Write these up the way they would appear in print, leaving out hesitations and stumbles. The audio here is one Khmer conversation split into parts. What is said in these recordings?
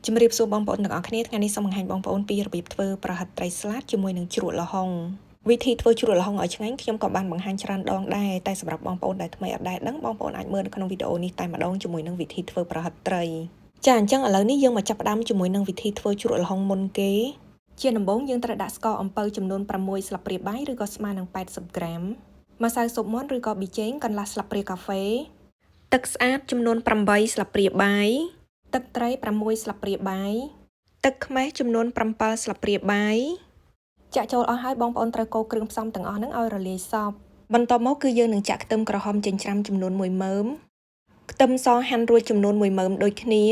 ជំរាបសួរបងប្អូនទាំងអស់គ្នាថ្ងៃនេះសូមបង្ហាញបងប្អូនពីរបៀបធ្វើប្រហិតត្រីស្លាតជាមួយនឹងជ្រក់ល្ហុងវិធីធ្វើជ្រក់ល្ហុងឲ្យឆ្ងាញ់ខ្ញុំក៏បានបង្ហាញច្រើនដងដែរតែសម្រាប់បងប្អូនដែលថ្មីអត់ដែលដឹងបងប្អូនអាចមើលនៅក្នុងវីដេអូនេះតែម្ដងជាមួយនឹងវិធីធ្វើប្រហិតត្រីចាអញ្ចឹងឥឡូវនេះយើងមកចាប់ផ្ដើមជាមួយនឹងវិធីធ្វើជ្រក់ល្ហុងមុនគេជាដំបូងយើងត្រូវដាក់ស្ករអំពៅចំនួន6ស្លាបព្រាបាយឬក៏ស្មើនឹង80ក្រាមម្សៅស៊ុបមាន់ឬក៏ប៊ីចេងកន្លះស្លាបព្រាកាហ្វេទឹកស្អាតចំនួន8ស្លាបព្រាបាយទឹកត្រី6ស្លាបព្រាបាយទឹកខ្មេះចំនួន7ស្លាបព្រាបាយចាក់ចូលអស់ហើយបងប្អូនត្រូវកូរគ្រឿងផ្សំទាំងអស់ហ្នឹងឲ្យរលាយសព្វបន្ទាប់មកគឺយើងនឹងចាក់ខ្ទឹមក្រហមចិញ្ច្រាំចំនួន1មើមខ្ទឹមសហាន់រួចចំនួន1មើមដូចគ្នា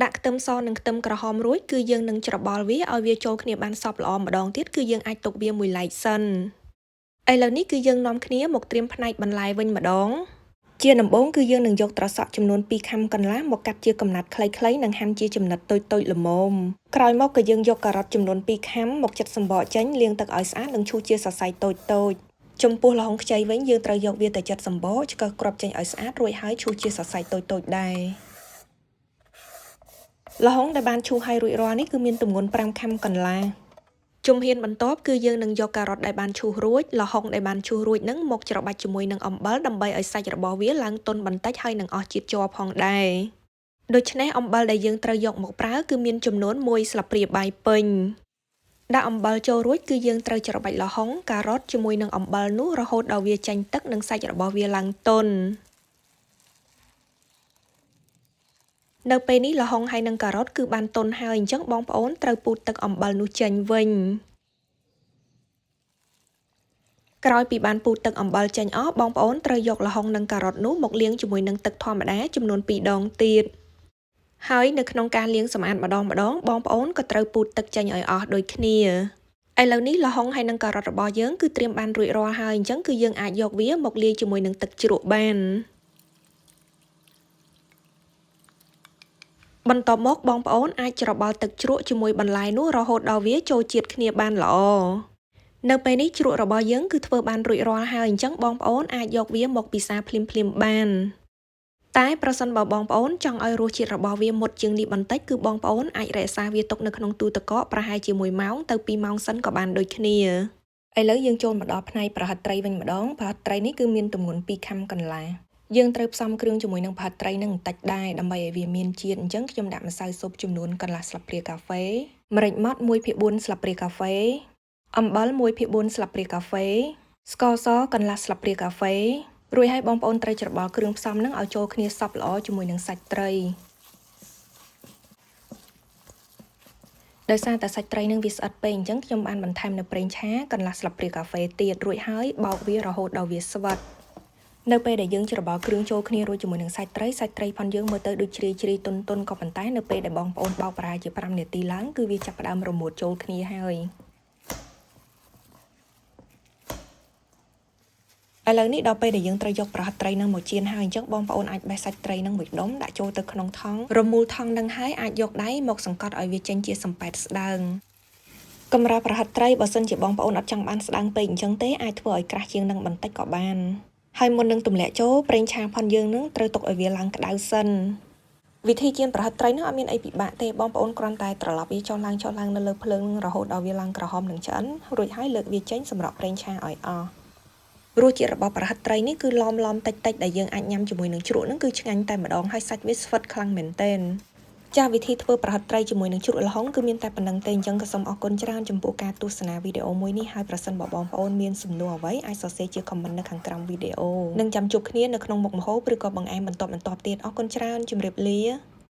ដាក់ខ្ទឹមសនិងខ្ទឹមក្រហមរួចគឺយើងនឹងច្របល់វាឲ្យវាចូលគ្នាបានសព្វល្អម្ដងទៀតគឺយើងអាចទុកវាមួយឡែកសិនឥឡូវនេះគឺយើងនាំគ្នាមកត្រៀមផ្នែកបន្លែវិញម្ដងជាដំបូងគឺយើងនឹងយកត្រសក់ចំនួន2ខាំកន្លះមកកាត់ជាកំណាត់ខ្លីៗនិងហាន់ជាចំណិតតូចៗល្មមក្រោយមកក៏យើងយកការ៉ុតចំនួន2ខាំមកចិតសំបកចេញលាងទឹកឲ្យស្អាតនិងឈូសជាសរសៃតូចៗចំពោះល្ហុងខ្ចីវិញយើងត្រូវយកវាទៅចិតសំបកឆ្កឹះគ្រាប់ចេញឲ្យស្អាតរួចហើយឈូសជាសរសៃតូចៗដែរល្ហុងដែលបានឈូសឲ្យរួចរាល់នេះគឺមានទម្ងន់5ខាំកន្លះជំហានបន្ទាប់គឺយើងនឹងយកការ៉ុតដែលបានឈូសរួចល្ហុងដែលបានឈូសរួចនឹងមកច្របាច់ជាមួយនឹងអំបិលដើម្បីឲ្យសាច់របស់វាឡើងទន់បន្តិចហើយនឹងអស់ជាតិជ័រផងដែរដូច្នេះអំបិលដែលយើងត្រូវយកមកប្រើគឺមានចំនួន1ស្លាបព្រាបាយពេញដាក់អំបិលចូលរួចគឺយើងត្រូវច្របាច់ល្ហុងការ៉ុតជាមួយនឹងអំបិលនោះរហូតដល់វាចេញទឹកនិងសាច់របស់វាឡើងទន់នៅពេលនេះល្ហុងហើយនិងការ៉ុតគឺបានទន់ហើយអញ្ចឹងបងប្អូនត្រូវពូតទឹកអំបិលនោះចេញវិញក្រោយពីបានពូតទឹកអំបិលចេញអស់បងប្អូនត្រូវយកល្ហុងនិងការ៉ុតនោះមកលាងជាមួយនឹងទឹកធម្មតាចំនួន2ដងទៀតហើយនៅក្នុងការលាងសម្អាតម្ដងបងប្អូនក៏ត្រូវពូតទឹកចេញឲ្យអស់ដូចគ្នាឥឡូវនេះល្ហុងហើយនិងការ៉ុតរបស់យើងគឺត្រៀមបានរួចរាល់ហើយអញ្ចឹងគឺយើងអាចយកវាមកលាយជាមួយនឹងទឹកជ្រក់បានបន្ទាប់មកបងប្អូនអាចច្របល់ទឹកជ្រក់ជាមួយបន្លែនោះរហូតដល់វាចូលជាតិគ្នាបានល្អនៅពេលនេះជ្រក់របស់យើងគឺធ្វើបានរួចរាល់ហើយអញ្ចឹងបងប្អូនអាចយកវាមកពិសាភ្លាមៗបានតែប្រសិនបើបងប្អូនចង់ឲ្យរសជាតិរបស់វាមុតជាងនេះបន្តិចគឺបងប្អូនអាចរក្សាវាទុកនៅក្នុងទូទឹកកកប្រហែលជា1ម៉ោងទៅ2ម៉ោងសិនក៏បានដូចគ្នាឥឡូវយើងចូលមកដល់ផ្នែកប្រហិតត្រីវិញម្ដងប្រហិតត្រីនេះគឺមានទម្ងន់2ខាំកន្លះយើងត្រូវផ្សំគ្រឿងជាមួយនឹងប្រហិតត្រីនឹងបន្តិចដែរដើម្បីឲ្យវាមានជាតិអញ្ចឹងខ្ញុំដាក់ម្សៅស៊ុបចំនួនកន្លះស្លាបព្រាកាហ្វេម្រេចម៉ដ្ឋ1/4ស្លាបព្រាកាហ្វេអំបិល1/4ស្លាបព្រាកាហ្វេស្ករសកន្លះស្លាបព្រាកាហ្វេរួចហើយបងប្អូនត្រូវច្របល់គ្រឿងផ្សំនឹងឲ្យចូលគ្នាសព្វល្អជាមួយនឹងសាច់ត្រីដោយសារតែសាច់ត្រីនឹងវាស្អិតពេកអញ្ចឹងខ្ញុំបានបន្ថែមនៅប្រេងឆាកន្លះស្លាបព្រាកាហ្វេទៀតរួចហើយបោកវារហូតដល់វាស្វិតនៅពេលដែលយើងច្របល់គ្រឿងចូលគ្នារួចជាមួយនឹងសាច់ត្រីផនយើងមើលទៅដូចជ្រាយទន់ក៏ប៉ុន្តែនៅពេលដែលបងប្អូនបោកប្រហែលជា5នាទីឡើងគឺវាចាប់ផ្ដើមរមួតចូលគ្នាហើយឥឡូវនេះដល់ពេលដែលយើងត្រូវយកប្រហិតត្រីនឹងមកចៀនហើយអញ្ចឹងបងប្អូនអាចបេះសាច់ត្រីនឹងមួយដុំដាក់ចូលទៅក្នុងថង់រមូលថង់នឹងហើយអាចយកដៃមកសង្កត់ឲ្យវាចេញជាសំប៉ែតស្ដើងកម្រាស់ប្រហិតត្រីបើសិនជាបងប្អូនអត់ចង់បានស្ដើងពេកអញ្ចឹងទេអាចធ្វើឲ្យក្រាស់ជាងនឹងបន្តិចក៏បានហើយមុននឹងទម្លាក់ចូលប្រេងឆាផនយើងនឹងត្រូវទុកឲ្យវាឡើងក្តៅសិនវិធីចៀនប្រហិតត្រីនឹងអត់មានអីពិបាកទេបងប្អូនគ្រាន់តែត្រឡប់វាចុះឡើងនៅលើភ្លើងរហូតដល់វាឡើងក្រហមនិងឆ្អិនរួចហើយលើកវាចេញសម្រាប់ប្រេងឆាឲ្យអស់រសជាតិរបស់ប្រហិតត្រីនេះគឺឡមតិចដែលយើងអាចញ៉ាំជាមួយនឹងជ្រក់នឹងគឺឆ្ងាញ់តែម្ដងហើយសាច់វាស្វិតខ្លាំងមែនទែនចាវិធីធ្វើប្រហិតត្រីជាមួយនឹងជ្រក់ល្ហុងគឺមានតែប៉ុណ្្នឹងទេអញ្ចឹងក៏សូមអរគុណច្រើនចំពោះការទស្សនាវីដេអូមួយនេះហើយប្រសិនបើបងប្អូនមានសំណួរអ្វីអាចសរសេរជា comment នៅខាងក្រោមវីដេអូនិងចាំជួបគ្នានៅក្នុងមុខម្ហូបឬក៏បង្អែមបន្តទៀតអរគុណច្រើនជម្រាបលា